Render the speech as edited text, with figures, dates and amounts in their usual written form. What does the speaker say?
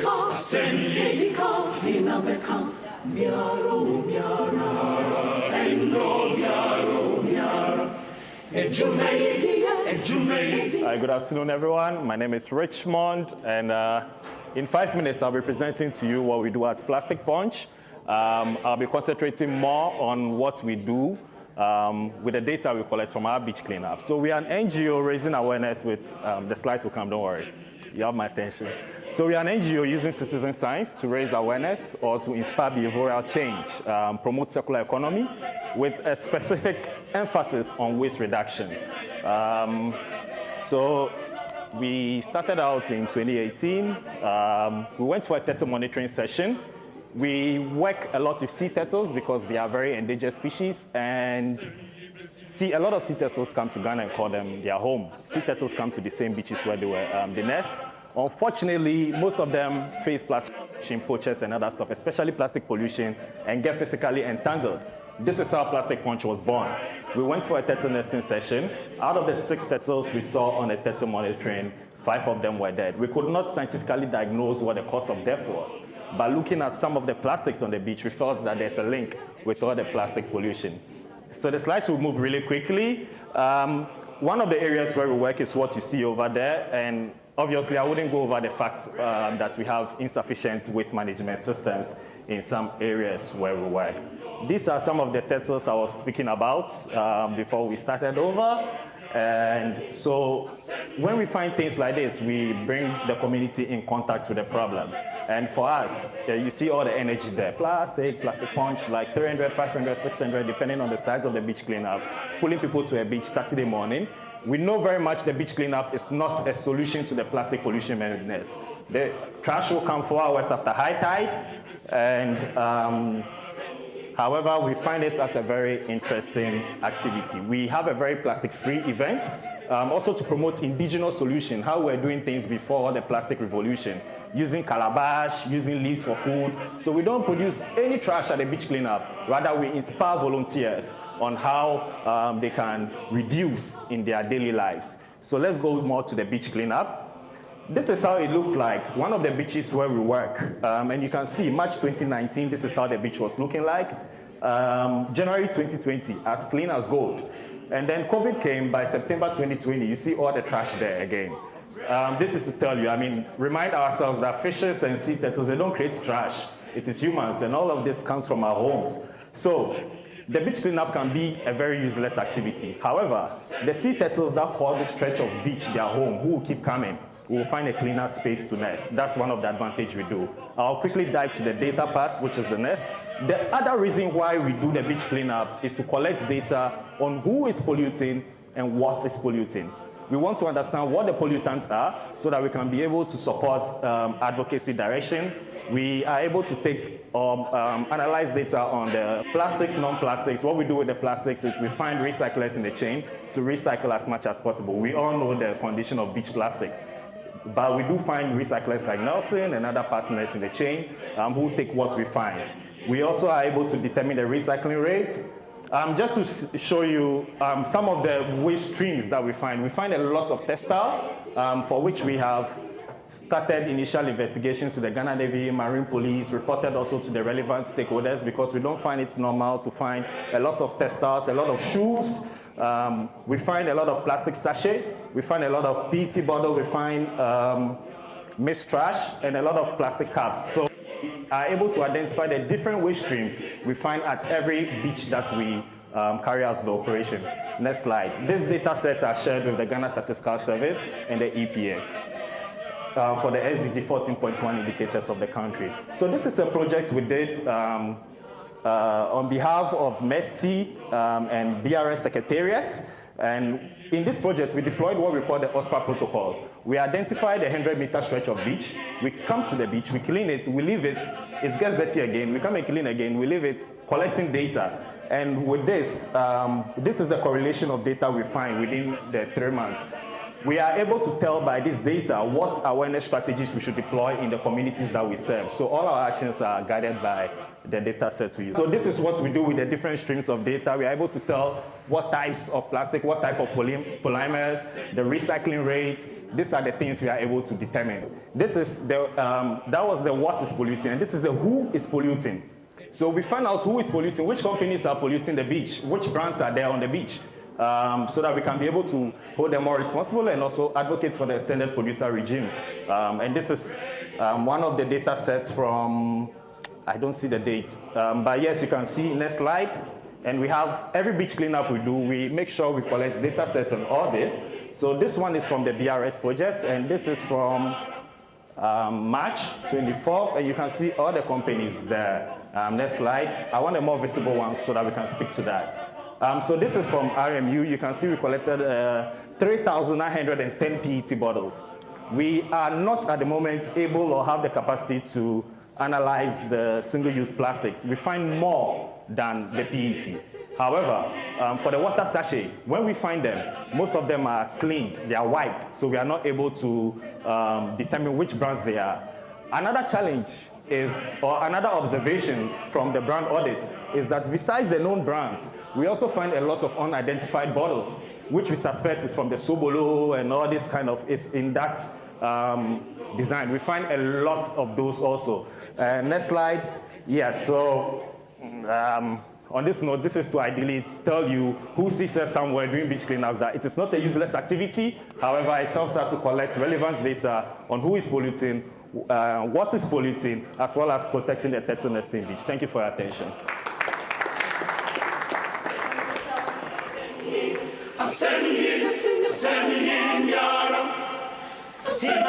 Hi, good afternoon, everyone. My name is Richmond, and in 5 minutes, I'll be presenting to you what we do at Plastic Punch. I'll be concentrating more on what we do with the data we collect from our beach cleanup. So we are an NGO raising awareness with, the slides will come, don't worry. You have my attention. So we are an NGO using citizen science to raise awareness or to inspire behavioral change, promote circular economy with a specific emphasis on waste reduction. So we started out in 2018. We went for a turtle monitoring session. We work a lot with sea turtles because they are very endangered species, and a lot of sea turtles come to Ghana and call them their home. Sea turtles come to the same beaches where they were the nest. Unfortunately, most of them face plastic pollution, poachers and other stuff, especially plastic pollution, and get physically entangled. This is how Plastic Punch was born. We went for a turtle nesting session. Out of the 6 turtles we saw on the turtle monitoring, 5 of them were dead. We could not scientifically diagnose what the cause of death was. By looking at some of the plastics on the beach, we felt that there's a link with all the plastic pollution. So the slides will move really quickly. One of the areas where we work is what you see over there, and obviously I wouldn't go over the facts that we have insufficient waste management systems in some areas where we work. These are some of the turtles I was speaking about before we started over. And so when we find things like this, we bring the community in contact with the problem. And for us, you see all the energy there. Plastic punch, like 300, 500, 600, depending on the size of the beach cleanup, pulling people to a beach Saturday morning. We know very much the beach cleanup is not a solution to the plastic pollution menace. The trash will come 4 hours after high tide, and however, we find it as a very interesting activity. We have a very plastic-free event, also to promote indigenous solution, how we're doing things before the plastic revolution, using calabash, using leaves for food. So we don't produce any trash at the beach cleanup. Rather, we inspire volunteers on how they can reduce in their daily lives. So let's go more to the beach cleanup. This is how it looks like, one of the beaches where we work. And you can see March 2019, this is how the beach was looking like. January 2020, as clean as gold. And then COVID came by September 2020, you see all the trash there again. This is to tell you, remind ourselves that fishes and sea turtles, they don't create trash. It is humans, and all of this comes from our homes. So the beach cleanup can be a very useless activity. However, the sea turtles that call this stretch of beach their home, who will keep coming, we will find a cleaner space to nest. That's one of the advantages we do. I'll quickly dive to the data part, which is the nest. The other reason why we do the beach cleanup is to collect data on who is polluting and what is polluting. We want to understand what the pollutants are so that we can be able to support advocacy direction. We are able to take analyze data on the plastics, non-plastics. What we do with the plastics is we find recyclers in the chain to recycle as much as possible. We all know the condition of beach plastics. But we do find recyclers like Nelson and other partners in the chain who take what we find. We also are able to determine the recycling rate. Just to show you some of the waste streams that we find a lot of textile, for which we have started initial investigations with the Ghana Navy, Marine Police, reported also to the relevant stakeholders because we don't find it normal to find a lot of textiles, a lot of shoes. We find a lot of plastic sachet, we find a lot of PET bottle, we find mixed trash, and a lot of plastic cups. So we are able to identify the different waste streams we find at every beach that we carry out the operation. Next slide. These data sets are shared with the Ghana Statistical Service and the EPA. For the SDG 14.1 indicators of the country. So this is a project we did on behalf of MESTI and BRS Secretariat. And in this project, we deployed what we call the OSPA protocol. We identify the 100-meter stretch of beach. We come to the beach, we clean it, we leave it. It gets dirty again. We come and clean again. We leave it, collecting data. And with this, this is the correlation of data we find within the 3 months. we are able to tell by this data what awareness strategies we should deploy in the communities that we serve. So all our actions are guided by the data sets we use. So this is what we do with the different streams of data. We are able to tell what types of plastic, what type of polymers, the recycling rate. These are the things we are able to determine. This is the, that was the what is polluting, and this is the who is polluting. So we find out who is polluting, which companies are polluting the beach, which brands are there on the beach, so that we can be able to hold them more responsible and also advocate for the extended producer regime. And this is one of the data sets from, I don't see the date, but yes, you can see, next slide. And we have every beach cleanup we do, we make sure we collect data sets on all this. So this one is from the BRS project, and this is from March 24th, and you can see all the companies there. Next slide. I want a more visible one so that we can speak to that. So this is from RMU. You can see we collected 3,910 PET bottles. We are not at the moment able or have the capacity to analyze the single-use plastics. We find more than the PET. However, for the water sachet, when we find them, most of them are cleaned, they are wiped, so we are not able to determine which brands they are. Another challenge is, or another observation from the brand audit, is that besides the known brands, we also find a lot of unidentified bottles, which we suspect is from the Sobolo and all this kind of, it's in that design. We find a lot of those also. Next slide. Yeah, so on this note, this is to ideally tell you who sees us somewhere doing beach cleanups that it is not a useless activity. However, it helps us to collect relevant data on who is polluting, what is polluting, as well as protecting the turtle nesting beach. Thank you for your attention. Sing